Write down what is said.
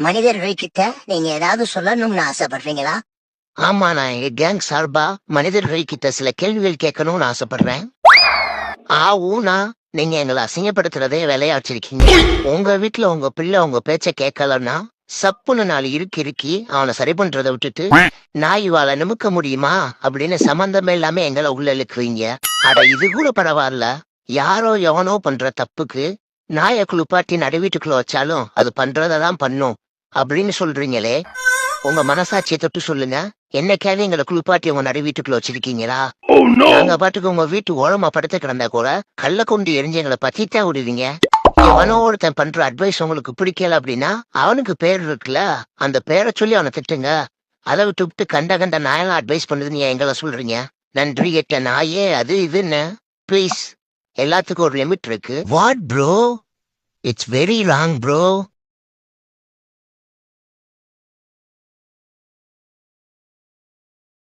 மனிதர்கள் கிட்ட நீங்க ஏதாவது சொல்லணும்னு ஆசைப்படுறீங்களா? ஆமா, நான் எங்க கேங் சார்பா மனிதர்கள் கிட்ட சில கேள்விகள் கேட்கணும்னு ஆசைப்படுறேன். ஊனா நீங்க எங்களை அசிங்கப்படுத்துறதே வேலையா வச்சிருக்கீங்க. உங்க வீட்டுல உங்க பிள்ளை உங்க பேச்ச கேட்கலன்னா சப்புன்னு 4 இறுக்கி அவனை சரி பண்றதை விட்டுட்டு நான் இவாள நிமிக்க முடியுமா அப்படின்னு சம்பந்தமே இல்லாம எங்களை உள்ள இழுக்குறீங்க. அட இது கூட பரவாயில்ல, யாரோ எவனோ பண்ற தப்புக்கு நாயை குளிப்பாட்டி நடு வீட்டுக்குள்ள வச்சாலும் அது பண்றதான் பண்ணும் அப்படின்னு சொல்றீங்களே, உங்க மனசாட்சியை தொட்டு சொல்லுங்க. என்னைக்காவது எங்களை குளிப்பாட்டி உங்க நடு வீட்டுக்குள்ள வச்சிருக்கீங்களா? நாங்க பாட்டுக்கு உங்க வீட்டு ஓரமா படுத்து கிடந்தா கூட கள்ள கொண்டு எரிஞ்சு எங்களை பத்தித்தான் விடுவீங்க. எவனோ ஒருத்தன் பண்ற அட்வைஸ் உங்களுக்கு பிடிக்கல அப்படின்னா அவனுக்கு பேர் இருக்குல்ல, அந்த பேரை சொல்லி அவனை திட்டுங்க. அதை விட்டு கண்ட கண்ட நாயெல்லாம் அட்வைஸ் பண்ணுதுன்னு ஏன் எங்களை சொல்றீங்க? நன்றி கெட்ட நாயே அது இதுன்னு. ப்ளீஸ், எல்லாத்துக்கும் ஒரு லிமிட் இருக்கு. What bro? It's very wrong bro.